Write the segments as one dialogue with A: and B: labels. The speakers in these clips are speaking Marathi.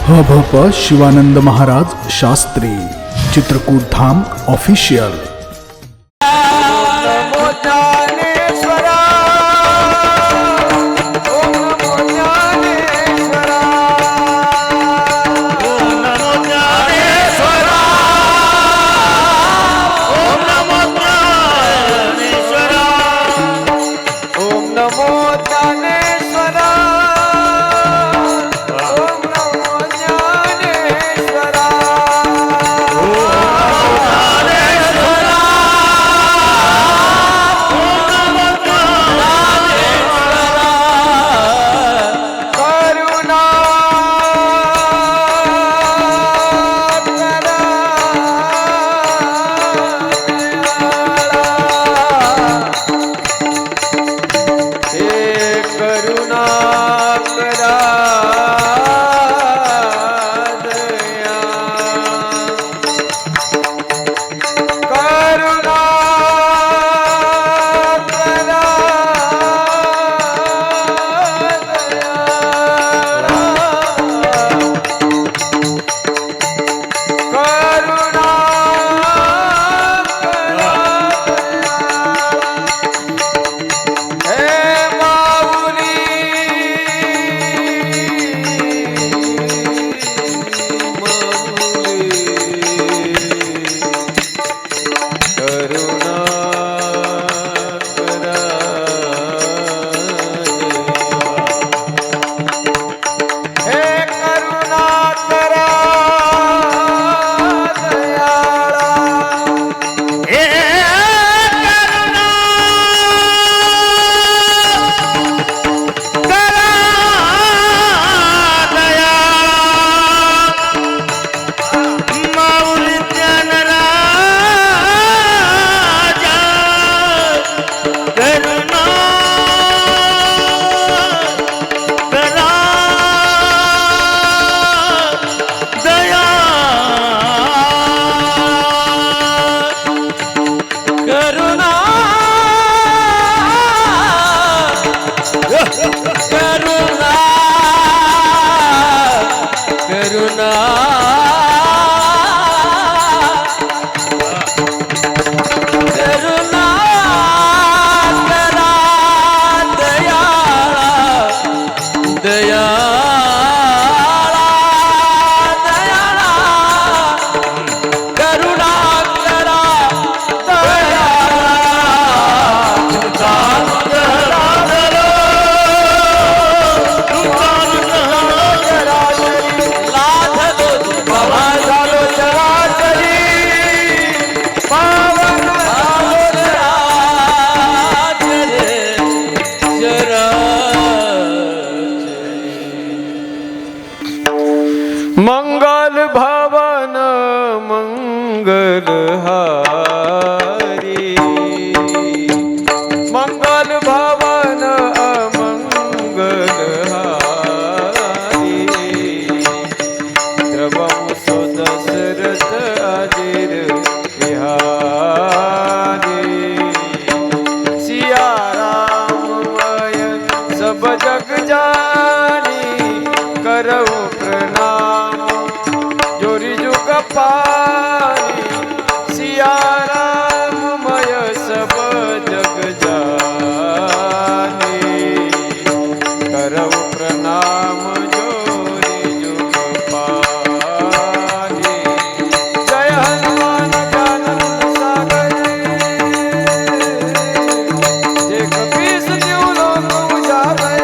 A: हभप शिवानंद महाराज शास्त्री चित्रकूट धाम ऑफिशियल।
B: मंगल भवन मंगल हारी, मंगल भवन अमंगल हारी, द्रवम दशरथ अजिर बिहारी, सिया राम अयन सब जग जानी, करऊ प्रणाम जोरी जुग पानी, सिया राम मय सब जग जानी, करऊ प्रणाम जोरी जुग पानी। जय हनुमान ज्ञान सागर, जे कपीस तिहुँ लोक उजागर,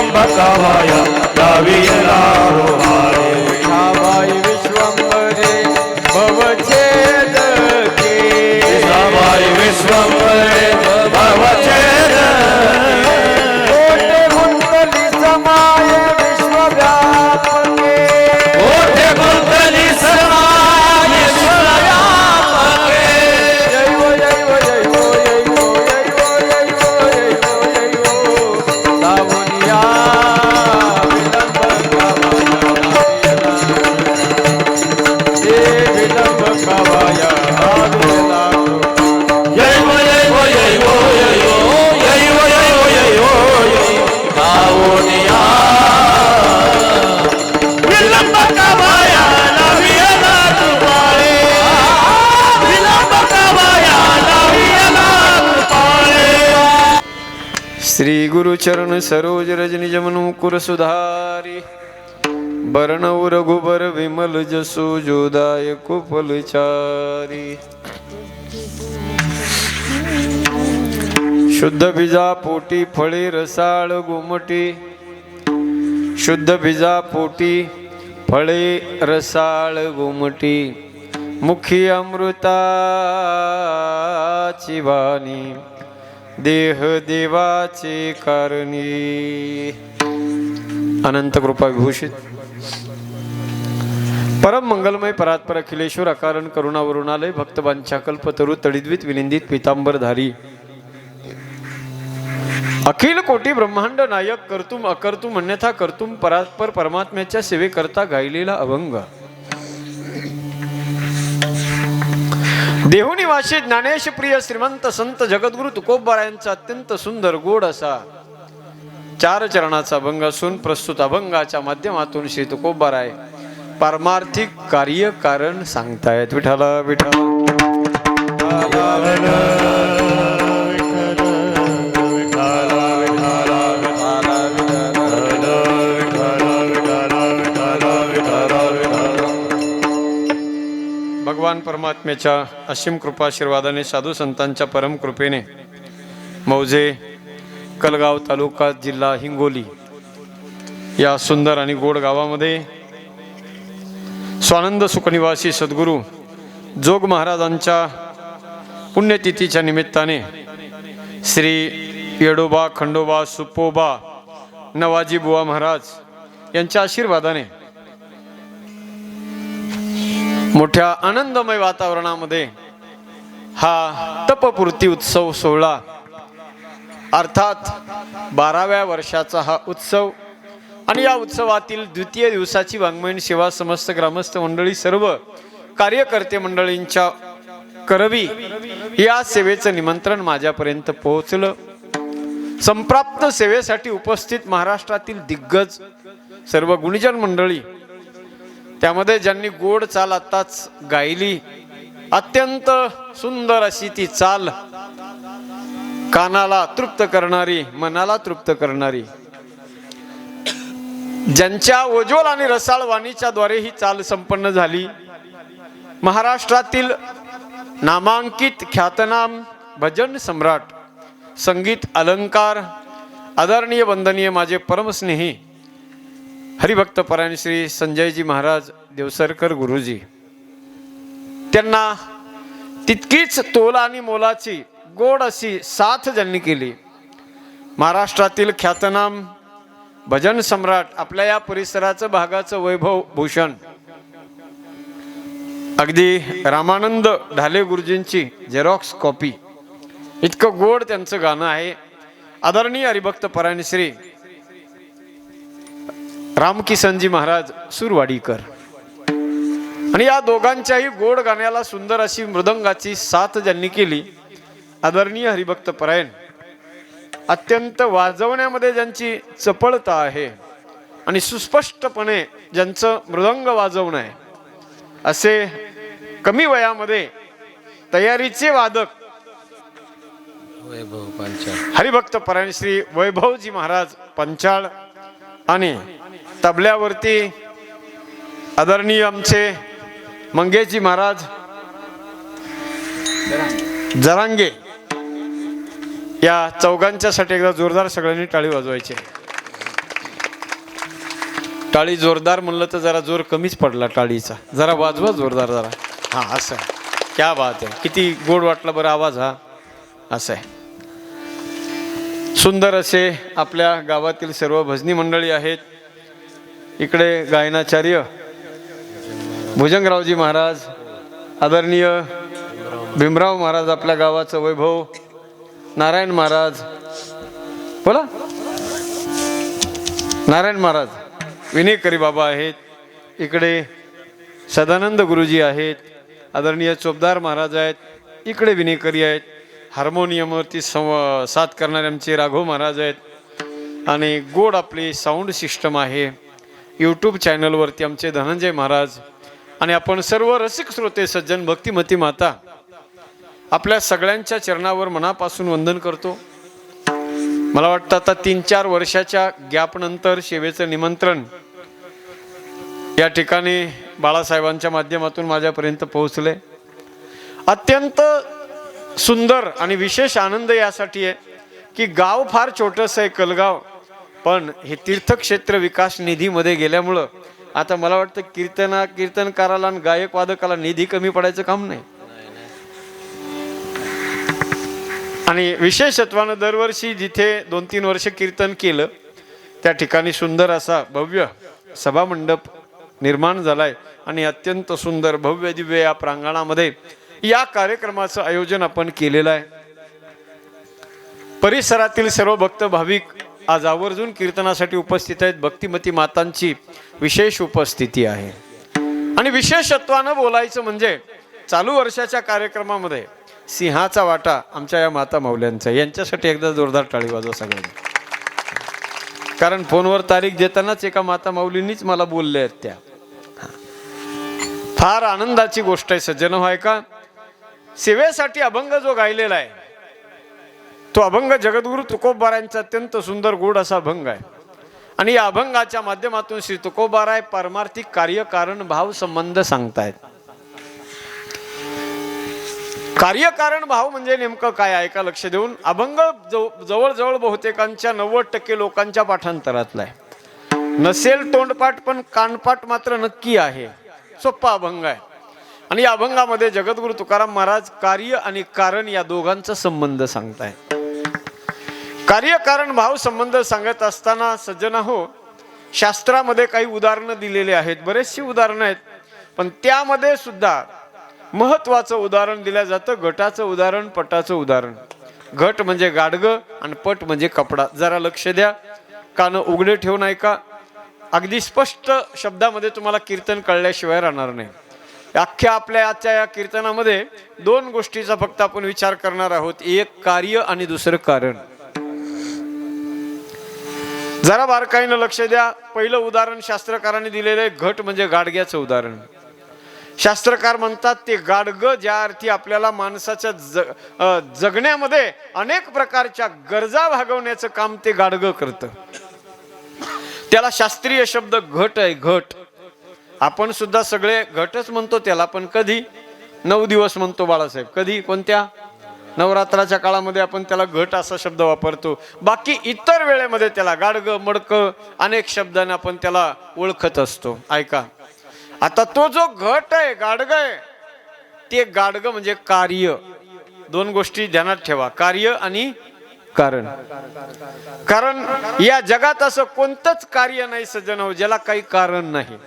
C: विलंबकावाया लावियला रोहाळे
B: विठाबाई विश्वंभरे भवछेदके
C: विठाबाई विश्वंभरे भवछेदके
B: कोटे गुंतली समाय विश्वव्यापके
C: कोटे गुंतली समाय विश्वव्यापके
B: जैव जैव जैव जैव जैव जैव जैव जैव लावण्या विलंब कावाया लावियला
C: जैव जैव जैव जैव जैव जैव जैव लावण्या विलंबकावाया लावियला रोहाळे विलंबकावाया लावियला रोहाळे
B: श्री गुरुचरण सरोज रजनिज मनुकुर सुधारी बर्णव रघुबर विमल जसो जोदाय कुफलचारी शुद्ध बीजा पोटी फळे रसाळ गोमटी शुद्ध बीजा पोटी फळे रसाळ गोमटी मुखी अमृताची वाणी देह देवाचे कारणी अनंत कृपा विभूषित परम मंगलमय परात्पर अखिलेश्वर अकारण करुणावरुणालय भक्तबांच्या कल्पतरु तडिद्वित विनिंदित पीतांबरधारी अखिल कोटी ब्रह्मांड नायक कर्तुम अकर्तुम अन्यथा कर्तुम परात्पर परमात्म्याच्या सेवेकरता गायलेला अभंग देहुनिवासी ज्ञानेश प्रिय श्रीमंत संत जगद्गुरु तुकोबारायांचा अत्यंत सुंदर गोड असा चार चरणाचा अभंग असून प्रस्तुत अभंगाच्या माध्यमातून श्री तुकोबाराय पारमार्थिक कार्य कारण सांगतायत. विठाला विठाला भगवान परमात्म्याच्या असीम कृपाशीर्वादाने साधू संतांच्या परम कृपेने मौजे कलगाव तालुका जिल्हा हिंगोली या सुंदर आणि गोड गावामध्ये स्वानंद सुखनिवासी सद्गुरू जोग महाराजांच्या पुण्यतिथीच्या निमित्ताने श्री येडोबा खंडोबा सुपोबा नवाजी बुवा महाराज यांच्या आशीर्वादाने मोठ्या आनंदमय वातावरणामध्ये हा तपपूर्ती उत्सव सोहळा अर्थात 12व्या वर्षाचा हा उत्सव आणि या उत्सवातील द्वितीय दिवसाची वाङ्मयीन सेवा समस्त ग्रामस्थ मंडळी सर्व कार्यकर्ते मंडळींच्या करवी या सेवेचं निमंत्रण माझ्यापर्यंत पोहोचलं. संप्राप्त सेवेसाठी उपस्थित महाराष्ट्रातील दिग्गज सर्व गुणीजन मंडळी त्यामध्ये ज्यांनी गोड चाल आताच गायली अत्यंत सुंदर अशी ती चाल कानाला तृप्त करणारी मनाला तृप्त करणारी ज्यांच्या ओजोल आणि रसाळ वाणीच्या द्वारे ही चाल संपन्न झाली महाराष्ट्रातील नामांकित ख्यातनाम भजन सम्राट संगीत अलंकार आदरणीय वंदनीय माझे परमस्नेही हरिभक्त परायण श्री संजयजी महाराज देवसरकर गुरुजी त्यांना तितकीच तोल आणि मोलाची गोड अशी साथ ज्यांनी केली. महाराष्ट्रातील ख्यातनाम भजन सम्राट आपल्या या परिसराचं भागाचं वैभव भूषण अगदी रामानंद ढाले गुरुजींची झेरॉक्स कॉपी इतकं गोड त्यांचं गाणं आहे. आदरणीय हरिभक्त परायण श्री रामकिसनजी महाराज सुरवाडीकर आणि या दोघांच्याही गोड गाण्याला सुंदर अशी मृदंगाची साथ ज्यांनी केली आदरणीय हरिभक्त परायण अत्यंत वाजवण्यामध्ये ज्यांची चपळता आहे आणि सुस्पष्टपणे ज्यांचं मृदंग वाजवणं आहे असे कमी वयामध्ये तयारीचे वादक
C: वैभव पंचाळ
B: हरिभक्त परायण श्री वैभवजी महाराज पंचाळ आणि तबल्यावरती आदरणीय आमचे मंगेशजी महाराज जरांगे या चौघांच्यासाठी एकदा जोरदार सगळ्यांनी टाळी वाजवायची. टाळी जोरदार म्हणलं तर जरा जोर कमीच पडला टाळीचा, जरा वाजवा जोरदार जरा. हा असं आहे, क्या बात आहे, किती गोड वाटला बरं आवाज हा. असं आहे. सुंदर असे आपल्या गावातील सर्व भजनी मंडळी आहेत. इकडे गायनाचार्य भुजंगरावजी महाराज, आदरणीय भीमराव महाराज, आपल्या गावाचं वैभव, नारायण महाराज, बोला नारायण महाराज, विनेकरी बाबा आहेत. इकडे सदानंद गुरुजी आहेत, आदरणीय चोपदार महाराज आहेत. इकडे विनेकरी आहेत. हार्मोनियमवरती साथ करणारे आमचे राघव महाराज आहेत. आणि गोड आपली साऊंड सिस्टम आहे. यूट्यूब चॅनलवरती आमचे धनंजय महाराज आणि आपण सर्व रसिक श्रोते सज्जन भक्तिमती माता आपल्या सगळ्यांच्या चरणावर मनापासून वंदन करतो. मला वाटतं आता 3-4 वर्षाच्या गॅपनंतर सेवेचं निमंत्रण या ठिकाणी बाळासाहेबांच्या माध्यमातून माझ्यापर्यंत पोहोचले. अत्यंत सुंदर आणि विशेष आनंद यासाठी आहे की गाव फार छोटंसं आहे कलगाव, पण हे तीर्थक्षेत्र विकास निधीमध्ये गेल्यामुळं आता मला वाटतं कीर्तनकाराला आणि गायक वादकाला निधी कमी पडायचं काम नाही. आणि विशेषत्वानं दरवर्षी जिथे 2-3 वर्ष कीर्तन केलं त्या ठिकाणी सुंदर असा भव्य सभामंडप निर्माण झालाय आणि अत्यंत सुंदर भव्य दिव्य या प्रांगणामध्ये या कार्यक्रमाचं आयोजन आपण केलेलं आहे. परिसरातील सर्व भक्त भाविक आज आवर्जून कीर्तनासाठी उपस्थित आहेत. भक्तिमती मातांची विशेष उपस्थिती आहे. आणि विशेषत्वानं बोलायचं म्हणजे चालू वर्षाच्या कार्यक्रमामध्ये सिंहाचा वाटा आमच्या या माता माऊल्यांचा, यांच्यासाठी एकदा जोरदार टाळी वाजवा सगळ्यांनी. कारण फोनवर तारीख देतानाच एका माता माऊलींनीच मला बोलले आहेत त्या. फार आनंदाची गोष्ट आहे सज्जन होय का. सेवेसाठी अभंग जो गायलेला आहे तो अभंग जगद्गुरु तुकोबारायांचा अत्यंत सुंदर गोड असा अभंग आहे. आणि या अभंगाच्या माध्यमातून श्री तुकोबाराय पारमार्थिक कार्य कारण भाव संबंध सांगतायत. कार्यकारण भाव म्हणजे नेमकं काय आहे का लक्ष देऊन. अभंग जवळजवळ बहुतेकांच्या 90% लोकांच्या पाठांतरातला आहे. नसेल तोंडपाठ पण कानपाठ मात्र नक्की आहे. सोप्पा अभंग आहे. आणि या अभंगामध्ये जगद्गुरु तुकाराम महाराज कार्य आणि कारण या दोघांचा संबंध सांगतायत. कार्यकारण भाव संबंध सांगत असताना सज्जन हो, शास्त्रामध्ये काही उदाहरणं दिलेली आहेत, बरेचशी उदाहरणं आहेत, पण त्यामध्ये सुद्धा महत्वाचं उदाहरण दिलं जातं घटाचं उदाहरण, पटाचं उदाहरण. घट म्हणजे गाडगं आणि पट म्हणजे कपडा. जरा लक्ष द्या, कान उघडे ठेवून ऐका. अगदी स्पष्ट शब्दामध्ये तुम्हाला कीर्तन कळल्याशिवाय राहणार नाही. अख्ख्या आपल्या आजच्या या कीर्तनामध्ये 2 गोष्टीचा फक्त आपण विचार करणार आहोत, एक कार्य आणि दुसरं कारण. जरा बारकाईनं लक्ष द्या. पहिलं उदाहरण शास्त्रकारांनी दिलेलं आहे, घट म्हणजे गाडग्याचं उदाहरण. शास्त्रकार म्हणतात ते गाडगं ज्या अर्थी आपल्याला माणसाच्या जगण्यामध्ये अनेक प्रकारच्या गरजा भागवण्याचं काम ते गाडगं करतं. त्याला शास्त्रीय शब्द घट आहे. घट आपण सुद्धा सगळे घटच म्हणतो त्याला, पण कधी 9 दिवस म्हणतो बाळासाहेब, कधी कोणत्या नवरात्राच्या काळामध्ये आपण त्याला घट असा शब्द वापरतो. बाकी इतर वेळेमध्ये त्याला गाडगं मडकं अनेक शब्दाने आपण त्याला ओळखत असतो. ऐका, आता तो जो घट आहे गाडगं आहे ते गाडगं म्हणजे कार्य. 2 गोष्टी ध्यानात ठेवा, कार्य आणि कारण. कारण या जगात असं कोणतंच कार्य नाही सज्जन हो ज्याला काही कारण नाही.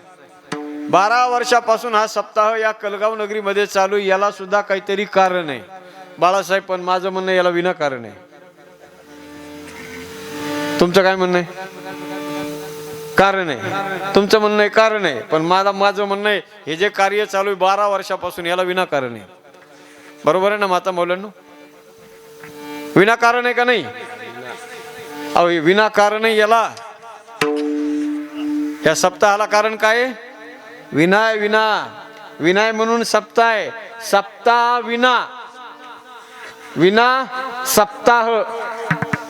B: 12 वर्षापासून हा सप्ताह या कलगाव नगरीमध्ये चालू, याला सुद्धा काहीतरी कारण आहे बाळासाहेब, पण माझं म्हणणं याला विनाकारण आहे. तुमचं काय म्हणणं आहे? कारण आहे. तुमचं म्हणणं आहे कारण आहे, पण माझं म्हणणं आहे हे जे कार्य चालू आहे 12 वर्षापासून याला विनाकारण आहे. बरोबर आहे ना माता मौलांनो? विनाकारण आहे का नाही? अहो विनाकारण आहे याला. या सप्ताहाला कारण काय आहे? विनाय. विनाय म्हणून सप्ताह आहे. सप्ताह विना सप्ताह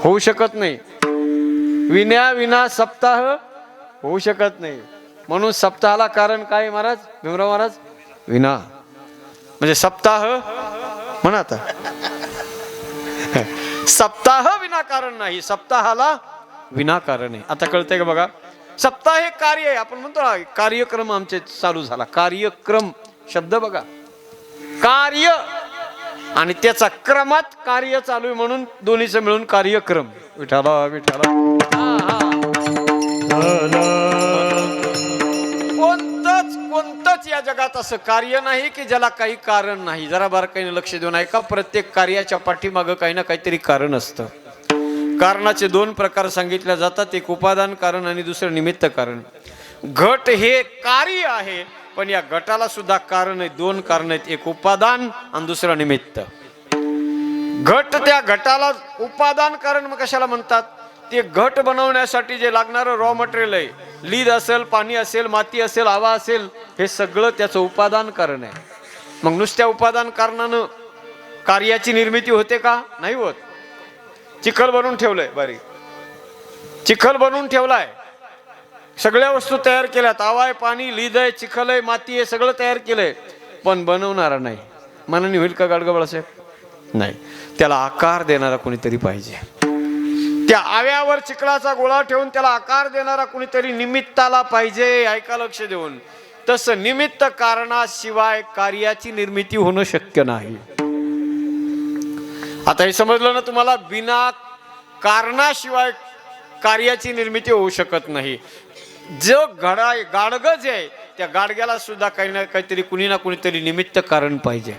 B: होऊ शकत नाही. विना सप्ताह होऊ शकत नाही. म्हणून सप्ताहाला कारण काय महाराज? भीमराव महाराज, विना. म्हणजे सप्ताह म्हणा आता सप्ताह विनाकारण नाही, सप्ताहाला विनाकारण आहे. आता कळतंय का बघा. सप्ताह हे कार्य आहे. आपण म्हणतो ना कार्यक्रम आमचे चालू झाला. कार्यक्रम शब्द बघा, कार्य आणि त्याचा क्रमात कार्य चालू आहे म्हणून दोन्हीचं मिळून कार्यक्रम. विठाला विठाला. कोणतंच या जगात असं कार्य नाही की ज्याला काही कारण नाही. जरा बारकाईने लक्ष देऊन ऐका. प्रत्येक कार्याच्या पाठीमागं काही ना काहीतरी कारण असतं. कारणाचे दोन प्रकार सांगितले जातात, एक उपादान कारण आणि दुसरं निमित्त कारण. घट हे कार्य आहे, पण या घटाला सुद्धा कारण आहे. दोन कारण आहेत, एक उपादान आणि दुसरं निमित्त. घट त्या घटाला उपादान कारण मग कशाला म्हणतात? ते घट बनवण्यासाठी जे लागणारं रॉ मटेरियल आहे, लीद असेल, पाणी असेल, माती असेल, हवा असेल, हे सगळं त्याचं उपादान कारण आहे. मग नुसत्या उपादान कारणानं कार्याची निर्मिती होते का? नाही होत. चिखल बनवून ठेवलंय, बारीक चिखल बनवून ठेवलाय, सगळ्या वस्तू तयार केल्यात, हवा आहे, पाणी, लीद आहे, चिखल आहे, माती आहे, सगळं तयार केलंय, पण बनवणारा नाही. मनाने होईल का गाडगं बाळासाहेब? नाही. त्याला आकार देणारा कोणीतरी पाहिजे. त्या आव्यावर चिखलाचा गोळा ठेवून त्याला आकार देणारा कोणीतरी निमित्ताला पाहिजे. ऐका लक्ष देऊन. तसं निमित्त कारणाशिवाय कार्याची निर्मिती होणं शक्य नाही. आता हे समजलं ना तुम्हाला? बिना कारणाशिवाय कार्याची निर्मिती होऊ शकत नाही. जो गाडगं जे आहे त्या गाडग्याला सुद्धा काही ना काहीतरी कुणी ना कुणीतरी निमित्त कारण पाहिजे.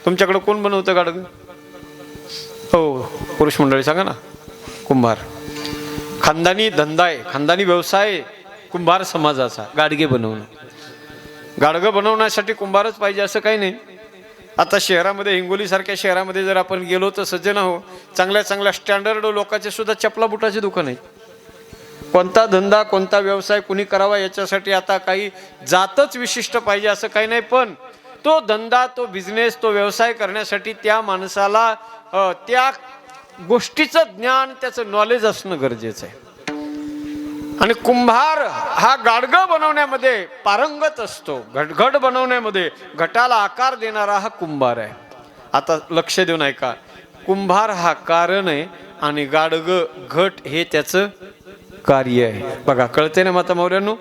B: तुमच्याकडे कोण बनवतं गाडगं? हो, पुरुष मंडळी सांगा ना. कुंभार. खानदानी धंदा आहे, खानदानी व्यवसाय आहे कुंभार समाजाचा, गाडगे बनवणं. गाडगं बनवण्यासाठी कुंभारच पाहिजे असं काही नाही. आता शहरामध्ये, हिंगोली सारख्या शहरामध्ये जर आपण गेलो तर सज्जन हो, चांगल्या चांगल्या स्टँडर्ड लोकांचे सुद्धा चपला बुटाचे दुकान आहेत. कोणता धंदा, कोणता व्यवसाय कुणी करावा याच्यासाठी आता काही जातच विशिष्ट पाहिजे असं काही नाही. पण तो धंदा, तो बिझनेस, तो व्यवसाय करण्यासाठी त्या माणसाला त्या गोष्टीचं ज्ञान, त्याचं नॉलेज असणं गरजेचं आहे. आणि कुंभार हा गाडगं बनवण्यामध्ये पारंगत असतो. घट बनवण्यामध्ये घटाला आकार देणारा हा कुंभार आहे. आता लक्ष देऊन ऐका. कुंभार हा कारण आहे आणि गाडगं घट हे त्याचं कार्य आहे. बघा, कळते ना माता मौर्यांनो?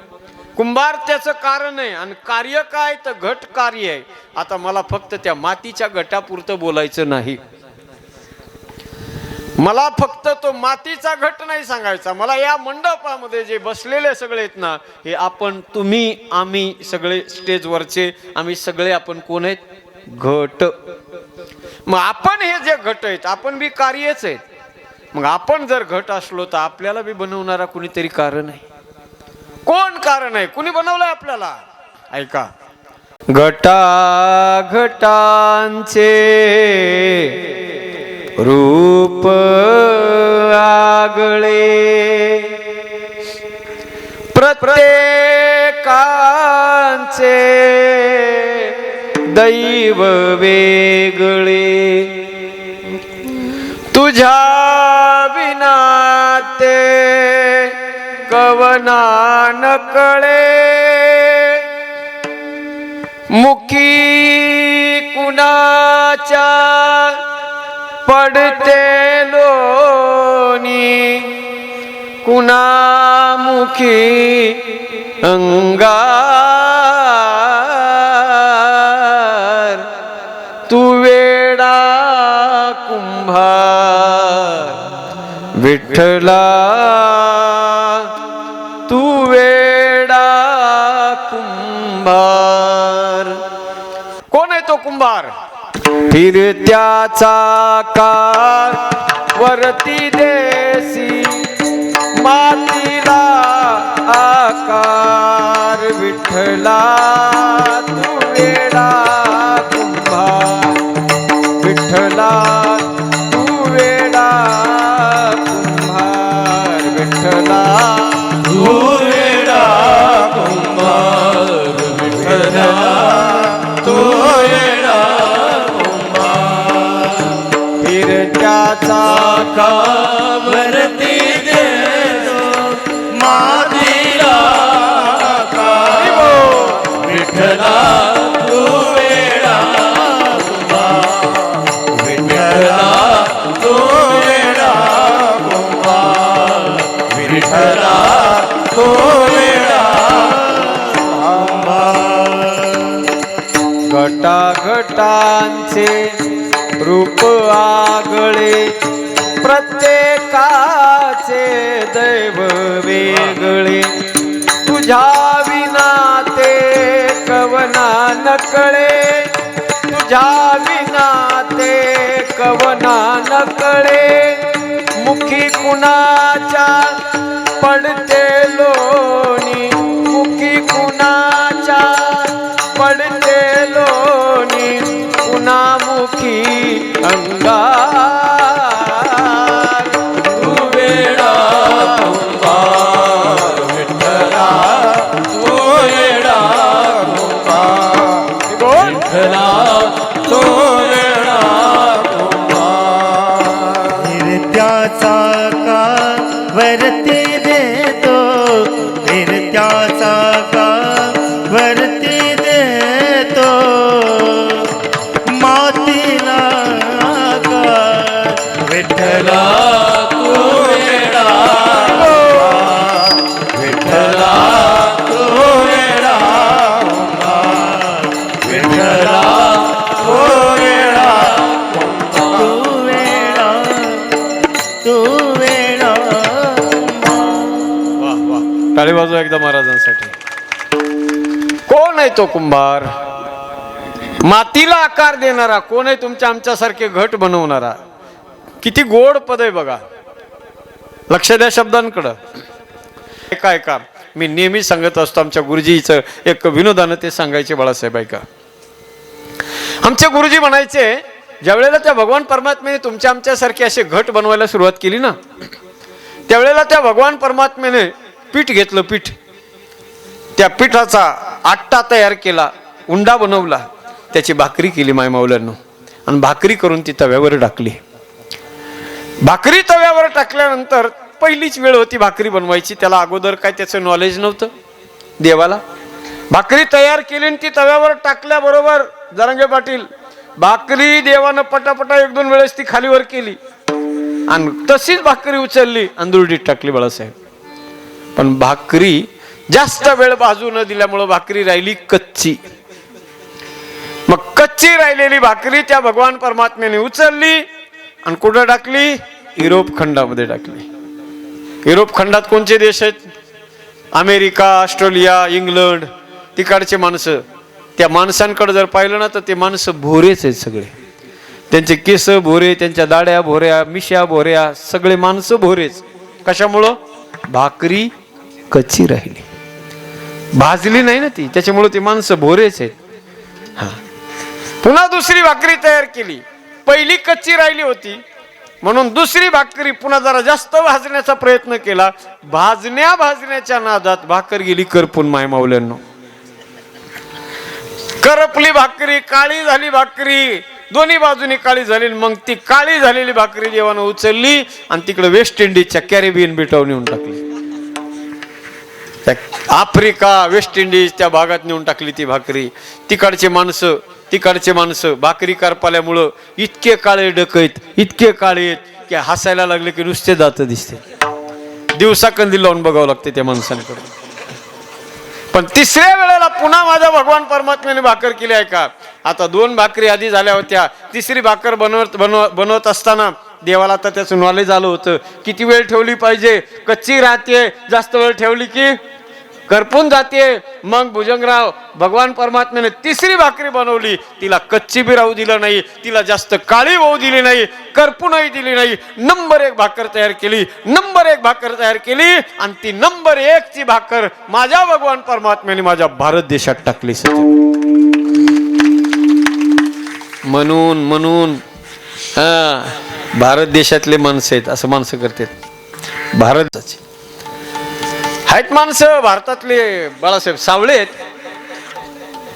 B: कुंभार त्याचं कारण आहे आणि कार्य काय? तर घट कार्य आहे. आता मला फक्त त्या मातीच्या घटापुरतं बोलायचं नाही. मला फक्त तो मातीचा घट नाही सांगायचा. मला या मंडपामध्ये जे बसलेले सगळे आहेत ना, हे आपण, तुम्ही, आम्ही सगळे स्टेजवरचे, आम्ही सगळे आपण कोण आहेत? घट. मग आपण हे जे घट आहेत, आपण बी कार्यच आहेत. मग आपण जर घट असलो तर आपल्याला बी बनवणारा कुणीतरी कारण आहे. कोण कारण आहे? कुणी बनवलंय आपल्याला? ऐका. घटा घटांचे रूप आगळे, प्रत्येकांचे दैव वेगळे. तुझ्या विना ते कवना न कळे, मुखी कुणाच्या पडते लोणी, कुणामुखी अंगार. तू वेडा कुंभार विठ्ठला, तू वेडा कुंभार. कोण आहे तो कुंभार? फिरत्याचा कार वरती देसी, मातीला आकार. विठ्ठला तू वेडा कुंभार, विठ्ठला तू वेडा कुंभार. विठ्ठला
C: तू वेडा कुंभार, विठ्ठला तू वेडा
B: फिरत्याचा
C: वरती देतो मातीला आकार. विठ्ठला तू वेडा कुंभार, विठ्ठला तू वेडा कुंभार. विठ्ठला तो वेळा
B: घटाघटांचे रूप आगळे प्रत्येकाचे दैव वेगळे तुझ्या विना ते कवना नकळे तुझ्या विना ते कवना नकळे मुखी कुणाच्या पडते लोणी मुखी कुणाच्या पडते लोणी पुन्हामुखी अंगार
C: तू वेळा कुंभार विठ्ठला तू वेळा कुंभार विठ्ठला तू वेळा कुंभार
D: फिरत्याचा का वरती देतो फिरत्याचा का वरती देतो मातीला का
C: विठ्ठला तू वेळा विठ्ठला तू वेळा विठ्ठला तू वेळा
D: तू वेळा तू वेळा
B: वाह वाह टाळी वाजवा एकदा महाराजांसाठी. कोण आहे तो कुंभार? मातीला आकार देणारा कोण आहे? तुमच्या आमच्यासारखे घट बनवणारा. किती गोड पद आहे बघा. लक्ष द्या शब्दांकडं. काय का मी नेहमी सांगत असतो आमच्या गुरुजीचं एक विनोदानं ते सांगायचे बाळासाहेब ऐका. आमचे गुरुजी म्हणायचे ज्यावेळेला त्या भगवान परमात्म्याने तुमच्या आमच्यासारखे असे घट बनवायला सुरुवात केली ना त्यावेळेला त्या भगवान परमात्म्याने पीठ घेतलं. पीठ त्या पिठाचा आट्टा तयार केला उंडा बनवला त्याची भाकरी केली मायमाऊल्यांनो आणि भाकरी करून ती तव्यावर टाकली. भाकरी तव्यावर टाकल्यानंतर पहिलीच वेळ होती भाकरी बनवायची. त्याला अगोदर काय त्याचं नॉलेज नव्हतं देवाला. भाकरी तयार केली आणि ती तव्यावर टाकल्याबरोबर जरांगे पाटील भाकरी देवानं पटापटा एक दोन वेळेस ती खालीवर केली आणि तशीच भाकरी उचलली अंदुरडीत टाकली बाळासाहेब. पण भाकरी जास्त वेळ भाजू न दिल्यामुळं भाकरी राहिली कच्ची. मग कच्ची राहिलेली भाकरी त्या भगवान परमात्म्याने उचलली आणि कुठं टाकली? युरोप खंडामध्ये टाकली. युरोप खंडात कोणते देश आहेत? America, Australia, England. तिकडचे माणसं त्या माणसांकडे जर पाहिलं ना तर ते माणसं भोरेच आहेत सगळे. त्यांचे केस भोरे, त्यांच्या दाड्या भोऱ्या, मिश्या भोऱ्या, सगळे माणसं भोरेच. कशामुळं? भाकरी कच्ची राहिली, भाजली नाही ना ती, त्याच्यामुळे ती माणसं भोरेच आहेत. हा पुन्हा दुसरी भाकरी तयार केली. पहिली कच्ची राहिली होती म्हणून दुसरी भाकरी पुन्हा जरा जास्त भाजण्याचा प्रयत्न केला. भाजण्याच्या नादात भाकर गेली करपून मायमाऊल्यांनो. करपली भाकरी, काळी झाली भाकरी, दोन्ही बाजूनी काळी झाली. मग ती काळी झालेली भाकरी देवानं उचलली आणि तिकडे वेस्ट इंडिजच्या कॅरेबियन बेटावर नेऊन टाकली. आफ्रिका, वेस्ट इंडिज त्या भागात नेऊन टाकली ती भाकरी. तिकडचे माणसं भाकरी करपाल्यामुळं इतके काळे डकैत, इतके काळे आहेत की हसायला लागले की नुसते दात दिसते. दिवसा कंदील लावून बघावं लागते त्या माणसांकडे. पण तिसऱ्या वेळेला पुन्हा माझ्या भगवान परमात्म्याने भाकर केली आहे का. आता दोन भाकरी आधी झाल्या होत्या. तिसरी भाकर बनवत असताना देवाला तर त्याचं नॉलेज आलं होतं किती वेळ ठेवली पाहिजे. कच्ची राहते, जास्त वेळ ठेवली की करपून जाते. मग भुजंगराव भगवान परमात्म्याने तिसरी भाकरी बनवली. तिला कच्ची बी राहू दिलं नाही, तिला जास्त काळी होऊ दिली नाही, करपूनही दिली नाही. नंबर 1 भाकर तयार केली. नंबर 1 भाकर तयार केली आणि ती नंबर 1 ची भाकर माझ्या भगवान परमात्म्याने माझ्या भारत देशात टाकली. म्हणून भारत देशातले माणसं आहेत असं माणसं करतात. भारताचे आहेत माणसं भारतातले बाळासाहेब सावळे आहेत,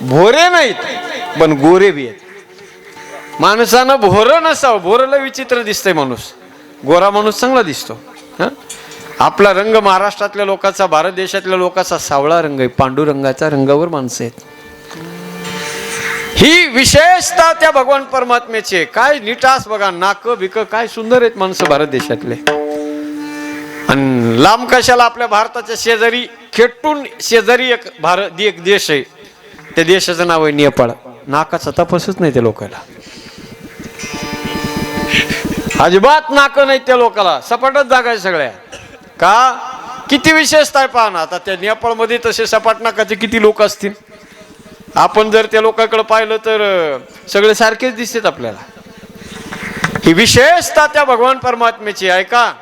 B: भोरे नाहीत पण गोरे बी आहेत. माणसानं भोरं नसावं. भोरला विचित्र दिसतंय माणूस, गोरा माणूस चांगला दिसतो. आपला रंग महाराष्ट्रातल्या लोकांचा, भारत देशातल्या लोकांचा सावळा रंग आहे. पांडुरंगाच्या रंगावर माणसं आहेत. ही विशेषता त्या भगवान परमात्म्याचे. काय निटास बघा, नाक बिक काय सुंदर आहेत माणसं भारत देशातले. आणि लांब कशाला, आपल्या भारताच्या शेजारी खेटून शेजारी एक देश आहे, त्या देशाचं नाव आहे नेपाळ. नाकाचा तपासच नाही त्या लोकांना, अजिबात नाक नाही त्या लोकांना, सपाटच जागा आहे सगळ्या. का किती विशेषता आहे पहा ना. आता त्या नेपाळमध्ये तसे सपाट नाकाचे किती लोक असतील. आपण जर त्या लोकांकडे पाहिलं तर सगळे सारखेच दिसतात आपल्याला. ही विशेषता त्या भगवान परमात्म्याची आहे. का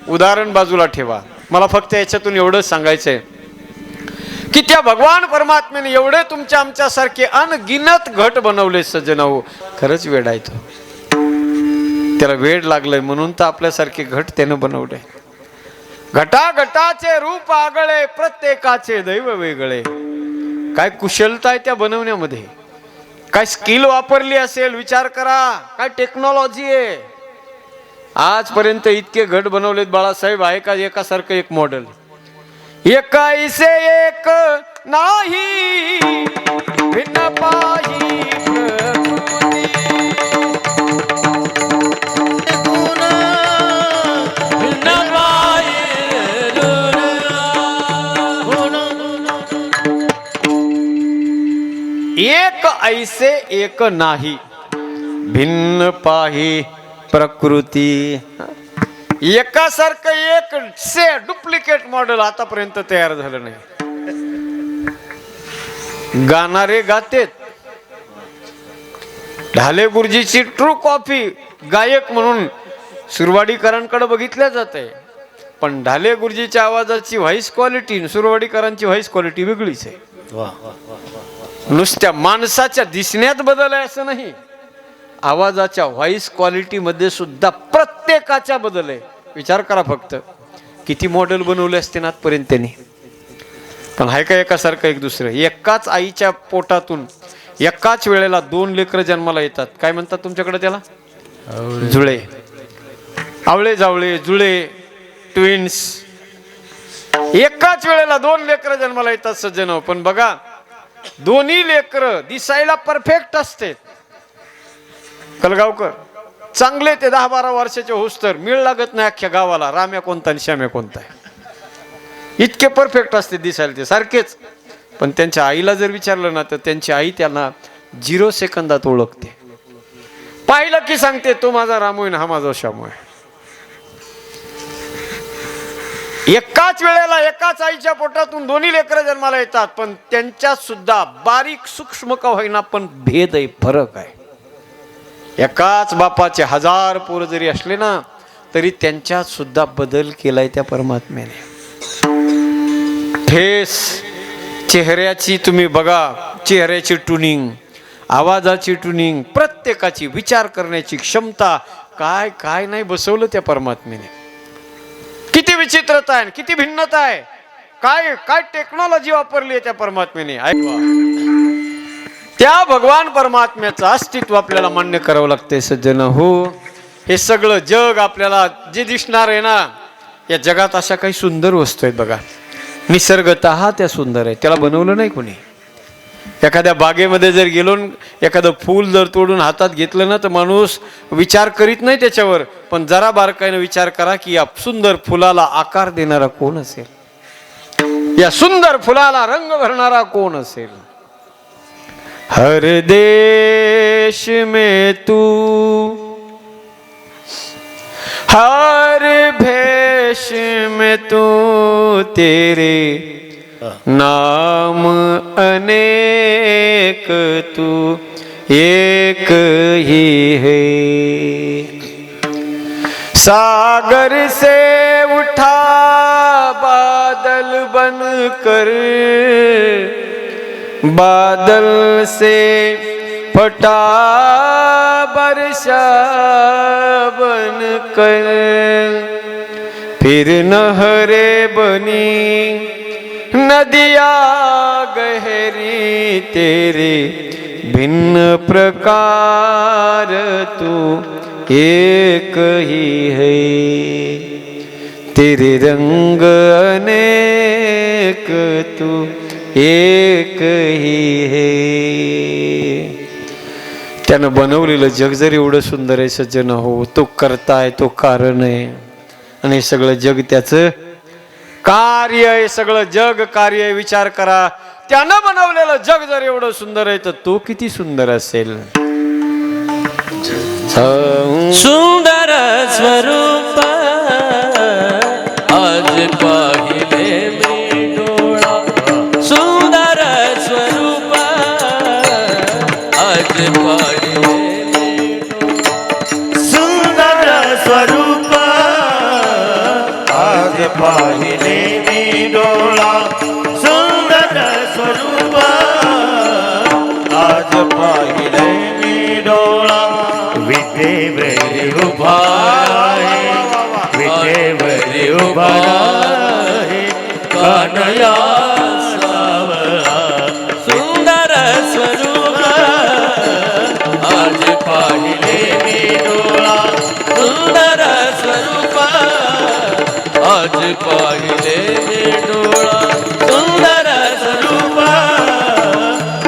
B: उदाहरण बाजूला ठेवा, मला फक्त याच्यातून एवढंच सांगायचंय की त्या भगवान परमात्म्याने एवढे तुमच्या आमच्यासारखे अनगिनत घट बनवले सज्जन हो. खरंच वेड आहे तो, त्याला वेड लागलंय म्हणून तर आपल्यासारखे घट त्यानं बनवले. घटाघटाचे रूप आगळे, प्रत्येकाचे दैव वेगळे. काय कुशलता आहे त्या बनवण्यामध्ये, काय स्किल वापरली असेल विचार करा, काय टेक्नॉलॉजी आहे. आजपर्यंत इतके घट बनवलेत बाळासाहेब, आहे का एकासारखं एक मॉडेल? एकाईसे एक नाही भिन्न पाही एक ऐसे एक नाही भिन्न पाही प्रकृती. एकासारखं एक से डुप्लिकेट मॉडेल आतापर्यंत तयार झालं नाही. गाणारे गातेत, ढाले गुरुजीची ट्रू कॉपी गायक म्हणून सुरवाडीकरांकडे बघितल्या जाते, पण ढाले गुरुजीच्या आवाजाची व्हॉइस क्वालिटी सुरवाडीकरांची व्हॉइस क्वालिटी वेगळीच आहे. नुसत्या माणसाच्या दिसण्यात बदल आहे असं नाही, आवाजाच्या व्हॉइस क्वालिटी मध्ये सुद्धा प्रत्येकाच्या बदल आहे. विचार करा फक्त किती मॉडेल बनवले असते ना आजपर्यंत त्यांनी, पण हाय का एकासारखं एक दुसरं. एकाच आईच्या पोटातून एकाच वेळेला 2 लेकरं जन्माला येतात. काय म्हणतात तुमच्याकडे त्याला? जुळे, आवळे जावळे, जुळे, ट्विन्स. एकाच वेळेला 2 लेकरं जन्माला येतात सज्जन. पण बघा, दोन्ही लेकरं दिसायला परफेक्ट असते. कलगावकर चांगले ते 10-12 वर्षाचे होस तर मिळ लागत नाही अख्ख्या गावाला राम्या कोणता आणि श्याम्या कोणता आहे. इतके परफेक्ट असते दिसायला ते सारखेच. पण त्यांच्या आईला जर विचारलं ना तर त्यांची आई त्यांना 0 सेकंदात ओळखते. पाहिलं की सांगते तो माझा रामू आहे, हा माझा श्यामू आहे. एकाच वेळेला एकाच आईच्या पोटातून दोन्ही लेकरं जन्माला येतात, पण त्यांच्यात सुद्धा बारीक सूक्ष्म का होईना पण भेद आहे, फरक आहे. एकाच बापाचे 1000 पोरं जरी असले ना तरी त्यांच्यात सुद्धा बदल केलाय त्या परमात्म्याने. फेस चेहऱ्याची तुम्ही बघा, चेहऱ्याची ट्युनिंग, आवाजाची ट्युनिंग, प्रत्येकाची विचार करण्याची क्षमता, काय काय नाही बसवलं त्या परमात्म्याने. किती विचित्रता आहे, किती भिन्नता आहे, काय काय टेक्नॉलॉजी वापरली आहे त्या परमात्म्याने. ऐकवा, त्या भगवान परमात्म्याचं अस्तित्व आपल्याला मान्य करावं लागतंय सज्जन हो. हे सगळं जग आपल्याला जे दिसणार आहे ना, या जगात अशा काही सुंदर वस्तू आहेत बघा. निसर्गतः त्या सुंदर आहे, त्याला बनवलं नाही कोणी. एखाद्या बागेमध्ये जर गेलो, एखादं फूल जर तोडून हातात घेतलं ना तर माणूस विचार करीत नाही त्याच्यावर, पण जरा बारकाईने विचार करा की या सुंदर फुलाला आकार देणारा कोण असेल, या सुंदर फुलाला रंग भरणारा कोण असेल. हर देश में तू, हर भेष में तू, तेरे नाम अनेक तू एक ही है. सागर से उठा बादल बनकर, बादल से फटा वर्षा बनकर, फिर नहरे बनी नदिया गहरी, तेरे भिन्न प्रकार तू एक ही है. तेरे रंग अनेक तू एक ही है. त्यानं बनवलेलं जग जर एवढं सुंदर आहे सज्जन हो, तो करता आहे, तो कारण आहे. आणि हे सगळं जग त्याचं कार्य आहे, सगळं जग कार्य आहे. विचार करा, त्यानं बनवलेलं जग जर एवढं सुंदर आहे तर तो किती सुंदर असेल.
C: सुंदर स्वरूप आज पाहिले मी डोळा. सुंदर स्वरूप आज पाहिले मी डोळा.
D: सुंदर स्वरूप आज पाहिले मी डोळा. सुंदर स्वरूप आज पाहिले मी डोळा. विटेवरी उभा आहे, विटेवरी उभा आहे कानया सावळा.
C: सुंदर स्वरूप आज पाहिले मी डोळा. सुंदर स्वरूप आज पाहिले मी डोळा. सुंदर स्वरूप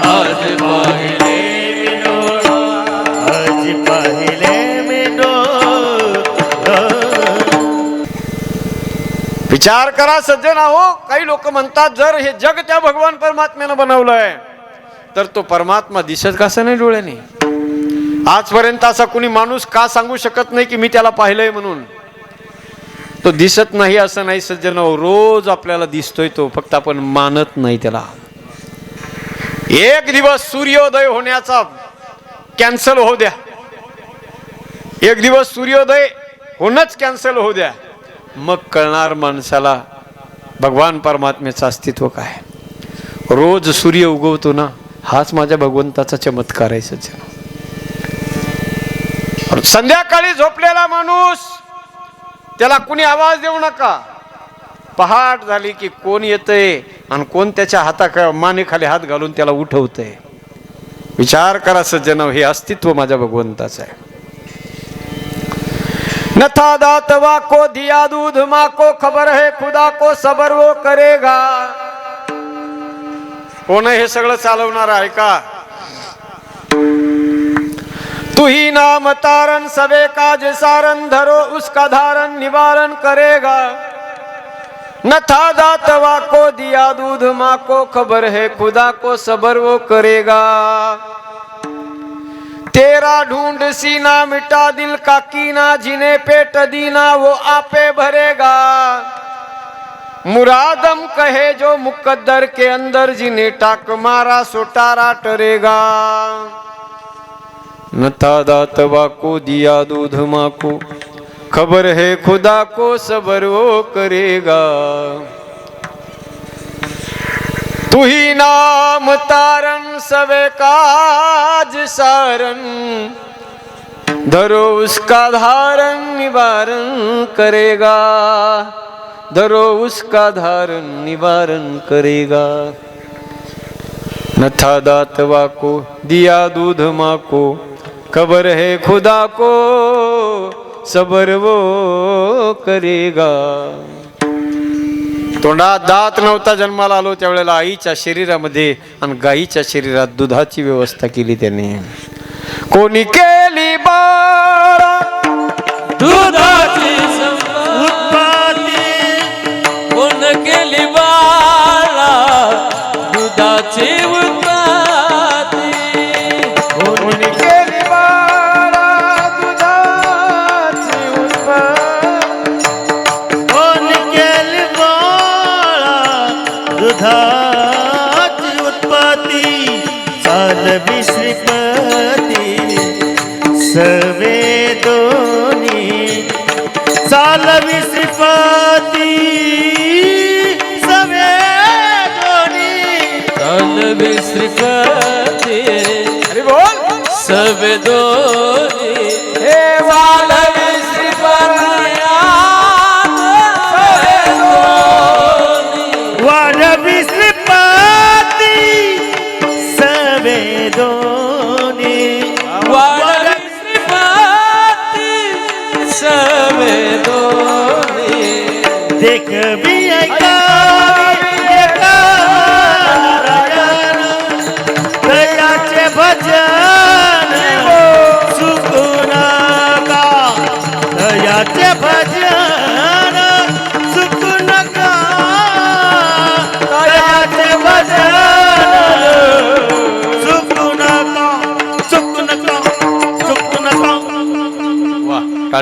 C: आज पाहिले मी डोळा.
D: आज पाहिले मी डोळा.
B: विचार करा सज्जन हो, काही लोक म्हणतात जर हे जग त्या भगवान परमात्म्यानं बनवलंय तर तो परमात्मा दिसत कसा नाही डोळ्याने. आजपर्यंत असा कुणी माणूस का सांगू शकत नाही की मी त्याला पाहिलंय म्हणून. तो दिसत नाही असं नाही सज्जन हो, रोज आपल्याला दिसतोय तो, फक्त आपण मानत नाही त्याला. एक दिवस सूर्योदय होण्याचा कॅन्सल होऊ द्या, एक दिवस सूर्योदय होणंच कॅन्सल होऊ द्या, मग कळणार माणसाला भगवान परमात्म्याचं अस्तित्व काय. रोज सूर्य उगवतो ना, हाच माझ्या भगवंताचा चमत्कार आहे सज्जन. संध्याकाळी झोपलेला माणूस त्याला कुणी आवाज देऊ नका. पहाट झाली की कोण येतंय आणि कोण त्याच्या हाता मानेखाली हात घालून त्याला उठवतंय. विचार करा सज्जन, हे अस्तित्व माझ्या भगवंताचं आहे. न था दात वा को दिया दूध माँ को खबर है खुदा को सबर वो करेगा. कोण हे सगळं चालवणार आहे का. तू ही नाम तारन सबे काज सारन धरो उसका धारण निवारण करेगा. न था दात वा को दिया दूध माँ को खबर है खुदा को सबर वो करेगा. तेरा ढूंढ सीना मिटा दिल का कीना जिन्हें पेट दीना वो आपे भरेगा. मुरादम कहे जो मुकद्दर के अंदर जिन्हें टाक मारा सो टारा टरेगा. न था दात वा को दिया दूध माँ को खबर है खुदा को सबर वो करेगा. तू ही नाम तारन सबे काज सारन धरो उसका धारण निवारण करेगा. धरो उसका धारण निवारण करेगा. न था दात वा को दिया दूध माँ को खबर है खुदा को सबर वो करेगा. तोंडात दात नव्हता, जन्माला आलो त्यावेळेला आईच्या शरीरामध्ये आणि गाईच्या शरीरात दुधाची व्यवस्था केली त्याने. कोणी केली बाळा
C: दुधाची
D: उत्पत्ती.
C: कोण केली बाळा दुधाची उत्पत्ती.
B: कोणी केली बाळा दुधाची उत्पत्ती.
D: कोण केली बाळा दुधाची उत्पत्ती. चालवी श्रीपती सवे दोन्ही. चालवी श्रीपती सवे दोन्ही.
C: चालवी श्रीपती
B: अरे बोल.
C: सवे दोन्ही.
B: हे
C: चालवी श्रीपती सवे दोन्ही.
D: वाढवी श्रीपती सवे दोन्ही.
C: वाढवी श्रीपती सवे दोन्ही.
D: देखवी ऐकावी एका नारायण. दयाचे भजन सुकू नका. दयाचे भजन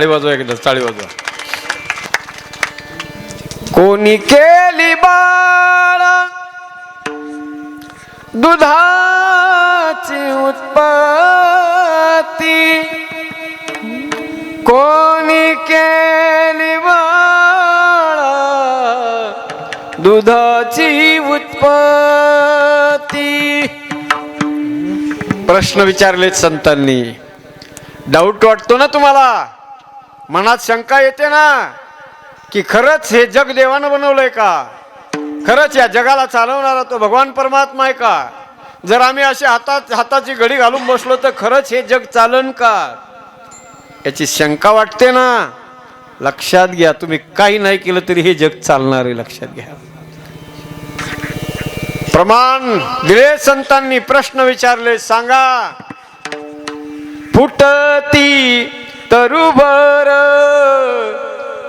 B: टाळी वाजवा एकदा, टाळी वाजवा. कोणी केली बाळ दुधाची उत्पत्ती, कोणी केली बाळ दुधाची उत्पत्ती. प्रश्न विचारलेत संतांनी. डाऊट वाटतो ना तुम्हाला, मनात शंका येते ना की खरंच हे जग देवानं बनवलंय का, खरंच या जगाला चालवणारा तो भगवान परमात्मा आहे का, जर आम्ही अशी हाताची घडी घालून बसलो तर खरंच हे जग चालन का, याची शंका वाटते ना. लक्षात घ्या, तुम्ही काही नाही केलं तरी हे जग चालणार आहे, लक्षात घ्या. प्रमाण दिले संतांनी, प्रश्न विचारले, सांगा. फुटती तरुभर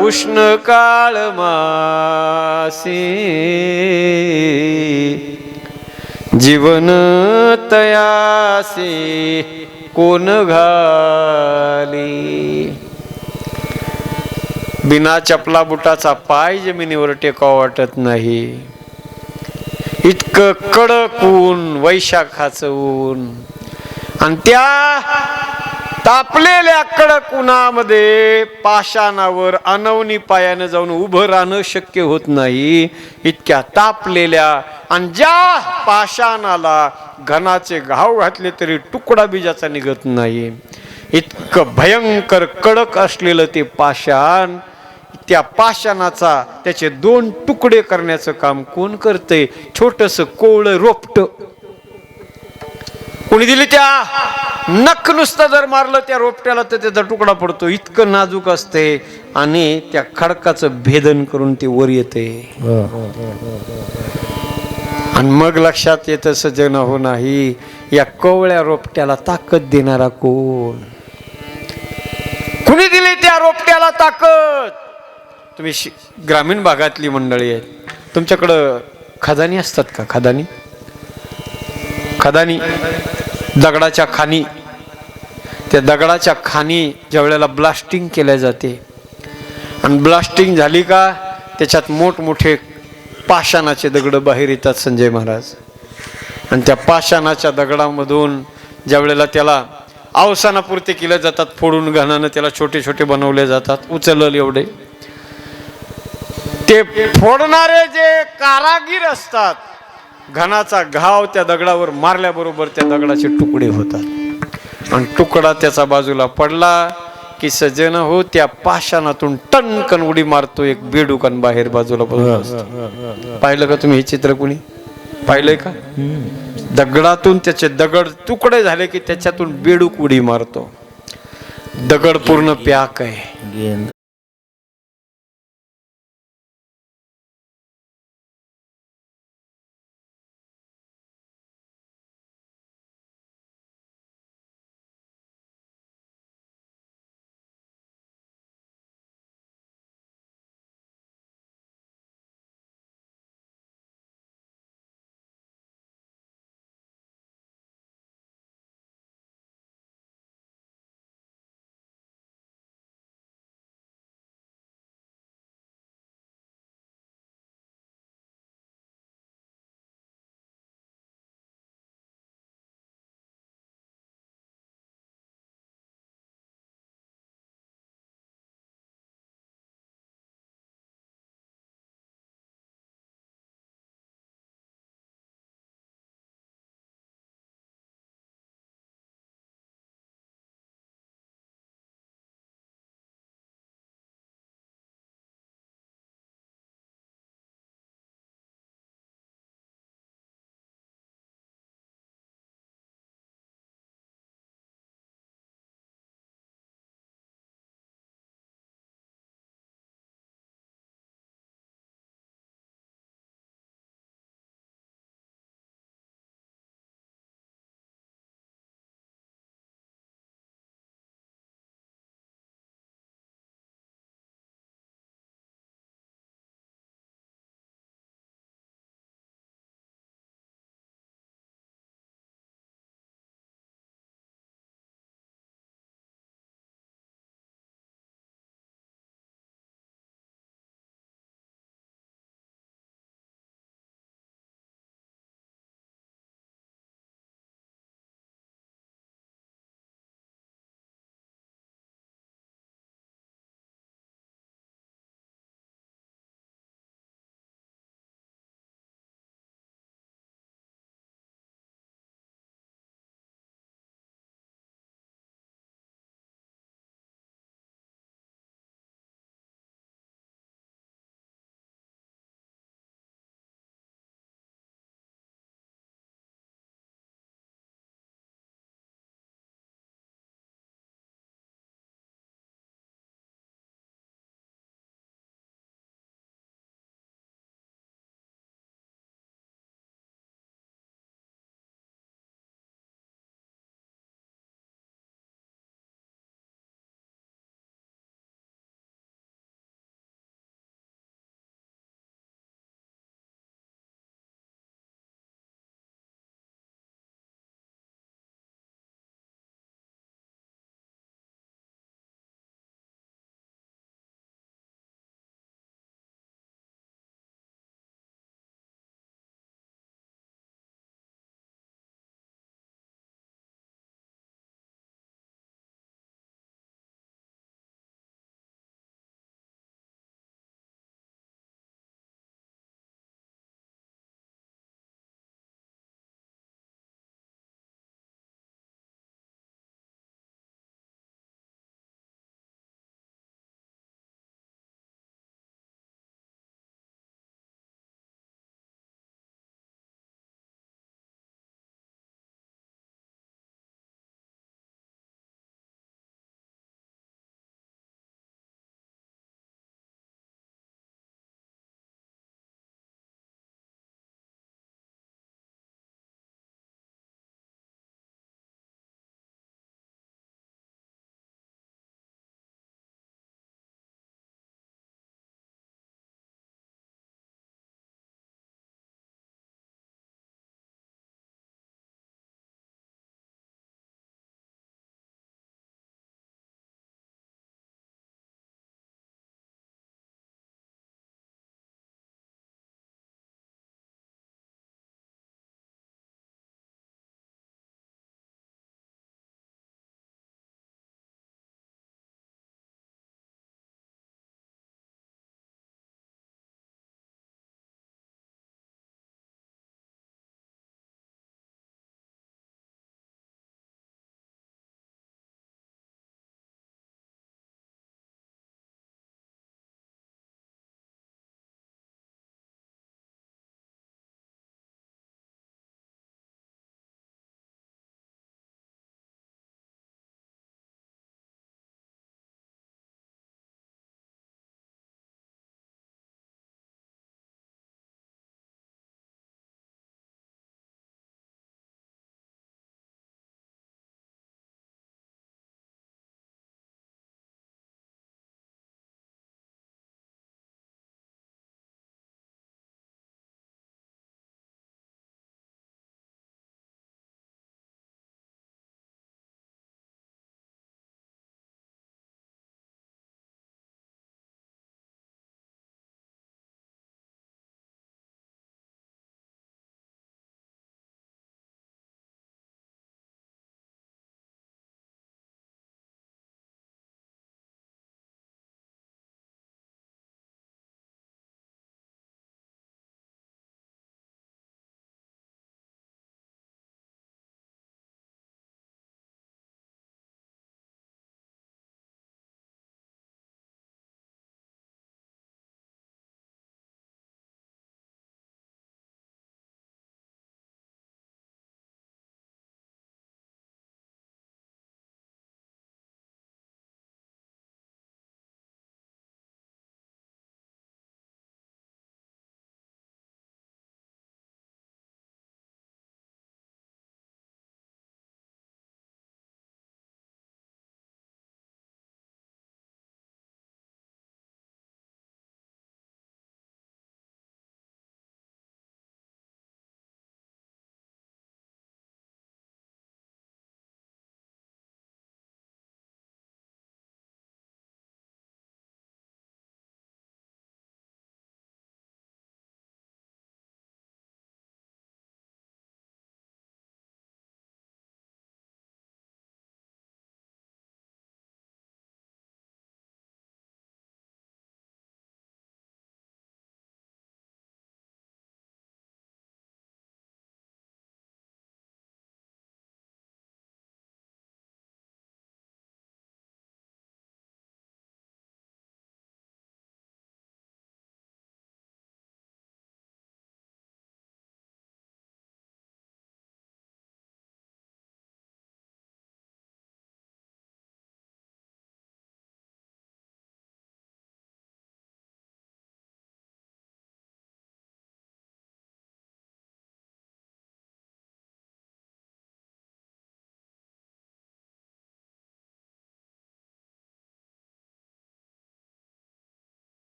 B: उष्ण काळ मासी, जीवन तयासी कोण घाली. बिना चपला बुटाचा पाय जमिनीवर टेकावा वाटत नाही. इतकं कडक ऊन, वैशाखाचं ऊन, आणि त्या तापलेल्या कडक उन्हामध्ये पाषाणावर अनवनी पायानं जाऊन उभं राहणं शक्य होत नाही. इतक्या तापलेल्या, आणि ज्या पाषाणाला घनाचे घाव घातले तरी तुकडा बीजाचा निघत नाही, इतकं भयंकर कडक असलेलं ते पाषाण, त्या पाषाणाचा त्याचे 2 तुकडे करण्याचं काम कोण करते? छोटस कोवळं रोपट कोणी दिली, त्या नख नुसतं जर मारलं त्या रोपट्याला तर त्याचा तुकडा पडतो. इतकं नाजूक असते, आणि त्या खडकाचं भेदन करून ते वर येते. आणि मग लक्षात येतं सजन हो नाही, या कोवळ्या रोपट्याला ताकद देणारा कोण? कुणी दिली त्या रोपट्याला ताकद? तुम्ही ग्रामीण भागातली मंडळी आहेत, तुमच्याकडं खदानी असतात का? खदानी, खदानी दगडाच्या खाणी. त्या दगडाच्या खाणी ज्या वेळेला ब्लास्टिंग केल्या जाते, आणि ब्लास्टिंग झाली का त्याच्यात मोठमोठे पाषाणाचे दगड बाहेर येतात संजय महाराज. आणि त्या पाषाणाच्या दगडामधून ज्या वेळेला त्याला अवसानापुरते केले जातात, फोडून घाणानं त्याला छोटे छोटे बनवले जातात, उचलल एवढे. ते फोडणारे जे कारागीर असतात, घनाचा घाव त्या दगडावर मारल्याबरोबर त्या दगडाचे तुकडे होतात, आणि तुकडा त्याचा बाजूला पडला की सजन हो त्या पाषाणातून टनकन उडी मारतो एक बेडूकन बाहेर बाजूला पडतो. पाहिलं का तुम्ही हे चित्र? कुणी पाहिलंय का? दगडातून त्याचे दगड तुकडे झाले की त्याच्यातून बेडूक उडी मारतो. दगड पूर्ण पॅक आहे.